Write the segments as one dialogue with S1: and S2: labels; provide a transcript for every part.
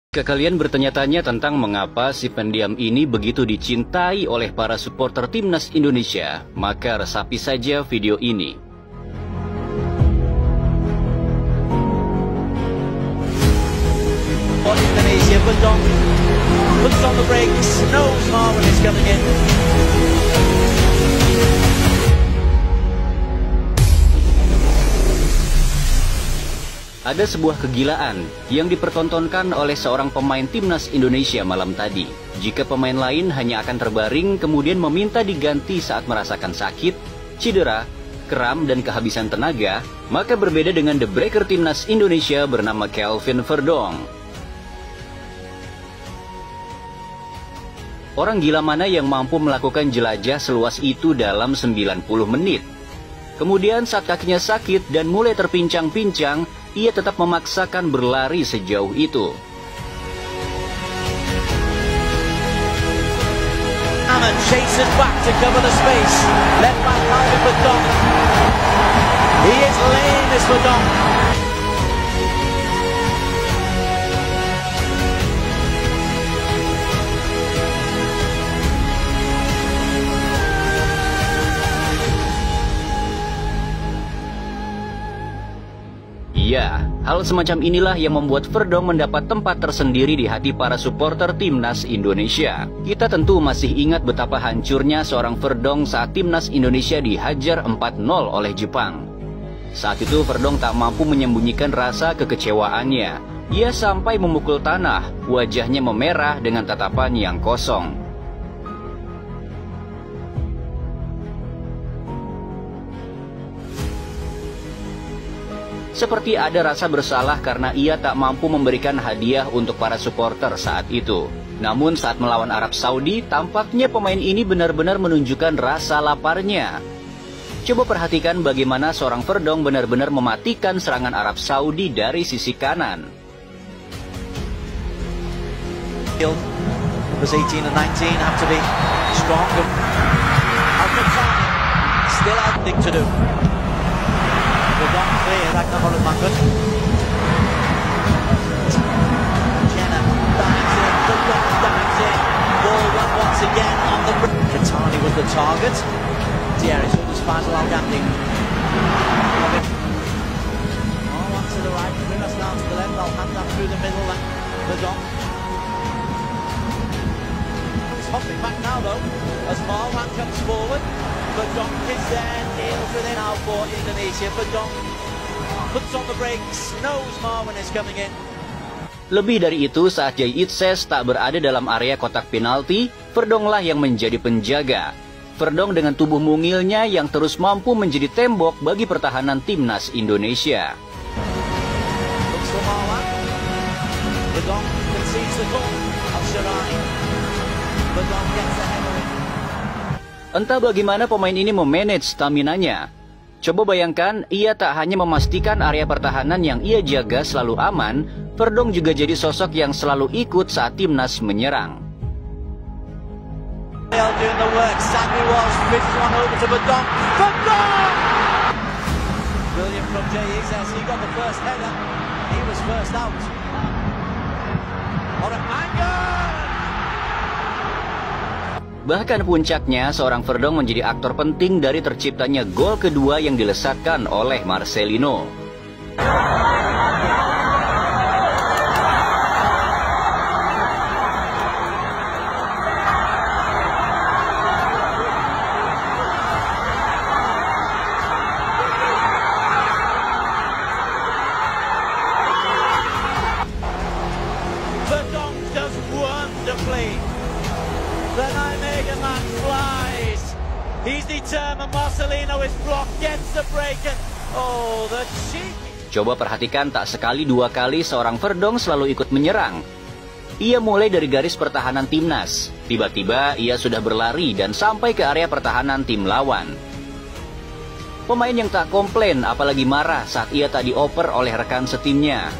S1: Jika kalian bertanya-tanya tentang mengapa si pendiam ini begitu dicintai oleh para supporter timnas Indonesia, maka resapi saja video ini.
S2: Indonesia puts on the brakes, knows Marvin is coming in.
S1: Ada sebuah kegilaan yang dipertontonkan oleh seorang pemain timnas Indonesia malam tadi. Jika pemain lain hanya akan terbaring kemudian meminta diganti saat merasakan sakit, cedera, kram, dan kehabisan tenaga, maka berbeda dengan The Breaker timnas Indonesia bernama Kelvin Verdong. Orang gila mana yang mampu melakukan jelajah seluas itu dalam 90 menit? Kemudian saat kakinya sakit dan mulai terpincang-pincang, ia tetap memaksakan berlari sejauh itu.
S2: Hammond chases back to cover the space. Left back Kelvin Verdong. He is laying this Verdong.
S1: Ya, hal semacam inilah yang membuat Verdong mendapat tempat tersendiri di hati para supporter timnas Indonesia. Kita tentu masih ingat betapa hancurnya seorang Verdong saat timnas Indonesia dihajar 4-0 oleh Jepang. Saat itu Verdong tak mampu menyembunyikan rasa kekecewaannya. Ia sampai memukul tanah, wajahnya memerah dengan tatapan yang kosong. Seperti ada rasa bersalah karena ia tak mampu memberikan hadiah untuk para supporter saat itu. Namun saat melawan Arab Saudi, tampaknya pemain ini benar-benar menunjukkan rasa laparnya. Coba perhatikan bagaimana seorang Verdong benar-benar mematikan serangan Arab Saudi dari sisi kanan.
S2: Was 18 and 19 have to be strong. Still have thing to do. Verdong clear, Ragnar Holland-Mangen. Jenner dives in, Verdong dives in. Ball run once again on the... Katani was the target. Thierry Sultan's Faisal Al-Ghamdi. One to the right, Rimas down to the left, I'll hand that through the middle. Verdong. He's hopping back now though, as Marwan comes forward. Verdong is there, nails within now for Indonesia. Verdong puts on the brakes, knows Marwan is coming in.
S1: Lebih dari itu, saat Jay Itzes tak berada dalam area kotak penalti, Verdonglah yang menjadi penjaga. Verdong dengan tubuh mungilnya yang terus mampu menjadi tembok bagi pertahanan timnas Indonesia.
S2: Looks for Marwan. Verdong concedes the goal. Al-Sharai. Verdong gets ahead of it.
S1: Entah bagaimana pemain ini memanage staminanya. Coba bayangkan, ia tak hanya memastikan area pertahanan yang ia jaga selalu aman, Verdong juga jadi sosok yang selalu ikut saat timnas menyerang.
S2: Doing the work. Sammy Walsh fits one over to Verdong. Verdong! Brilliant from Jay Itzes. He got the first header. He was first out. Orang-Mangen!
S1: Bahkan puncaknya, seorang Verdong menjadi aktor penting dari terciptanya gol kedua yang dilesatkan oleh Marcelino.
S2: Verdong does wonderfully. The Nijmegen man flies. He's determined. Marcelino is blocked, gets the break, and oh, the cheek.
S1: Coba perhatikan, tak sekali dua kali seorang Verdong selalu ikut menyerang. Ia mulai dari garis pertahanan timnas. Tiba-tiba ia sudah berlari dan sampai ke area pertahanan tim lawan. Pemain yang tak komplain apalagi marah saat ia tak dioper oleh rekan setimnya.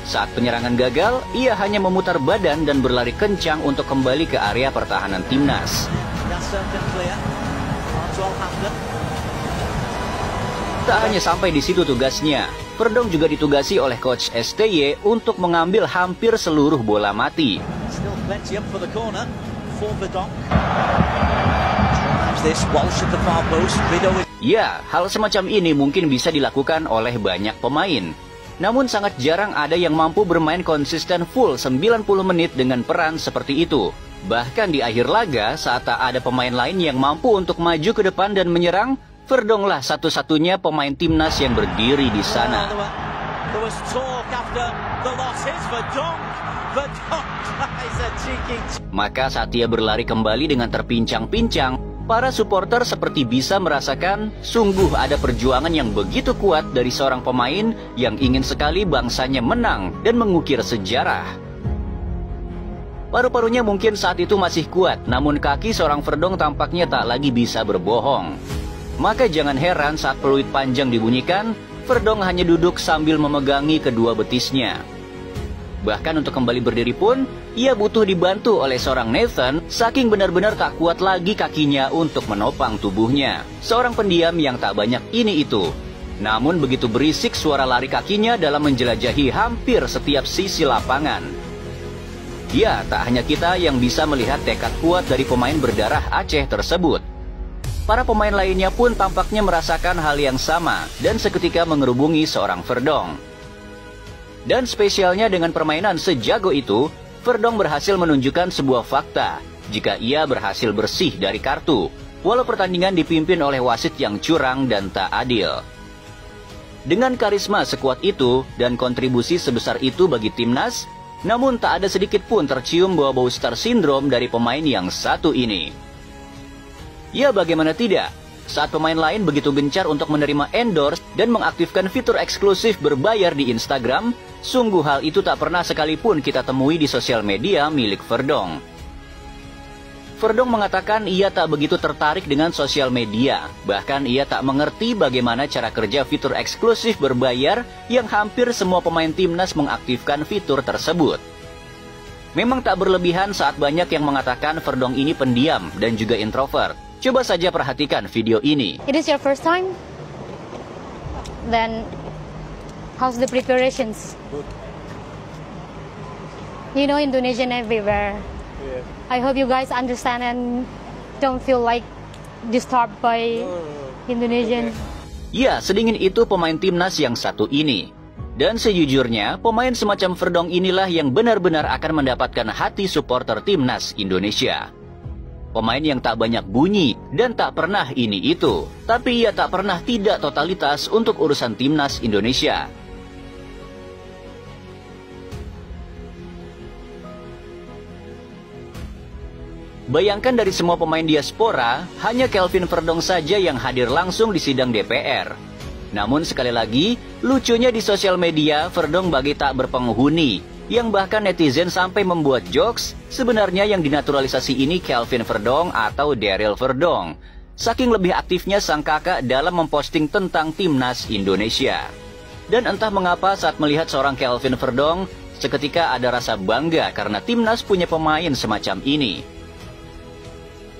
S1: Saat penyerangan gagal, ia hanya memutar badan dan berlari kencang untuk kembali ke area pertahanan timnas. Tak hanya sampai di situ tugasnya, Verdonk juga ditugasi oleh coach STY untuk mengambil hampir seluruh bola mati.
S2: Still plenty up for the corner for Verdonk. This Walsh at the far post.
S1: Ya, hal semacam ini mungkin bisa dilakukan oleh banyak pemain. Namun sangat jarang ada yang mampu bermain konsisten full 90 menit dengan peran seperti itu. Bahkan di akhir laga, saat tak ada pemain lain yang mampu untuk maju ke depan dan menyerang, Verdonk lah satu-satunya pemain timnas yang berdiri di sana. Maka saat ia berlari kembali dengan terpincang-pincang, para supporter seperti bisa merasakan sungguh ada perjuangan yang begitu kuat dari seorang pemain yang ingin sekali bangsanya menang dan mengukir sejarah. Paru-parunya mungkin saat itu masih kuat, namun kaki seorang Verdonk tampaknya tak lagi bisa berbohong. Maka jangan heran saat peluit panjang dibunyikan, Verdonk hanya duduk sambil memegangi kedua betisnya. Bahkan untuk kembali berdiri pun, ia butuh dibantu oleh seorang Nathan, saking benar-benar tak kuat lagi kakinya untuk menopang tubuhnya. Seorang pendiam yang tak banyak ini itu. Namun begitu berisik suara lari kakinya dalam menjelajahi hampir setiap sisi lapangan. Ya, tak hanya kita yang bisa melihat tekad kuat dari pemain berdarah Aceh tersebut. Para pemain lainnya pun tampaknya merasakan hal yang sama dan seketika mengerubungi seorang Verdonk. Dan spesialnya dengan permainan sejago itu, Verdonk berhasil menunjukkan sebuah fakta jika ia berhasil bersih dari kartu, walau pertandingan dipimpin oleh wasit yang curang dan tak adil. Dengan karisma sekuat itu dan kontribusi sebesar itu bagi timnas, namun tak ada sedikit pun tercium bau-bau star syndrome dari pemain yang satu ini. Ya, bagaimana tidak? Saat pemain lain begitu gencar untuk menerima endorse dan mengaktifkan fitur eksklusif berbayar di Instagram, sungguh hal itu tak pernah sekalipun kita temui di sosial media milik Verdonk. Verdonk mengatakan ia tak begitu tertarik dengan sosial media, bahkan ia tak mengerti bagaimana cara kerja fitur eksklusif berbayar yang hampir semua pemain timnas mengaktifkan fitur tersebut. Memang tak berlebihan saat banyak yang mengatakan Verdonk ini pendiam dan juga introvert. Coba saja perhatikan video ini.
S3: It is your first time? Then, how's the preparations?
S4: Good.
S3: You know Indonesian everywhere.
S4: Yeah.
S3: I hope you guys understand and don't feel like disturbed by Indonesian.
S1: Ya, sedingin itu pemain timnas yang satu ini. Dan sejujurnya, pemain semacam Verdonk inilah yang benar-benar akan mendapatkan hati supporter timnas Indonesia. Pemain yang tak banyak bunyi dan tak pernah ini itu, tapi ia tak pernah tidak totalitas untuk urusan timnas Indonesia. Bayangkan dari semua pemain diaspora, hanya Kelvin Verdonk saja yang hadir langsung di sidang DPR. Namun sekali lagi, lucunya di sosial media, Verdonk bagai tak berpenghuni, yang bahkan netizen sampai membuat jokes, sebenarnya yang dinaturalisasi ini Kelvin Verdonk atau Daryl Verdonk. Saking lebih aktifnya sang kakak dalam memposting tentang timnas Indonesia. Dan entah mengapa saat melihat seorang Kelvin Verdonk, seketika ada rasa bangga karena timnas punya pemain semacam ini.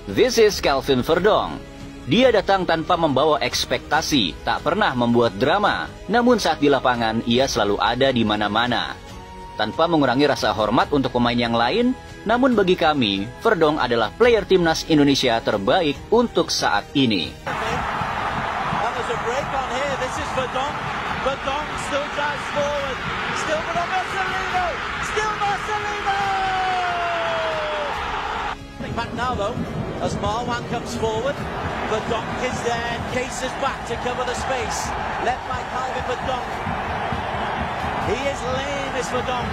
S1: This is Kelvin Verdonk. Dia datang tanpa membawa ekspektasi, tak pernah membuat drama, namun saat di lapangan ia selalu ada di mana-mana. Tanpa mengurangi rasa hormat untuk pemain yang lain, namun bagi kami, Verdonk adalah player timnas Indonesia terbaik untuk saat ini.
S2: As Marwan comes forward, Verdonk is there, cases back to cover the space, led by Calvin Verdonk. He is lame, is Verdonk.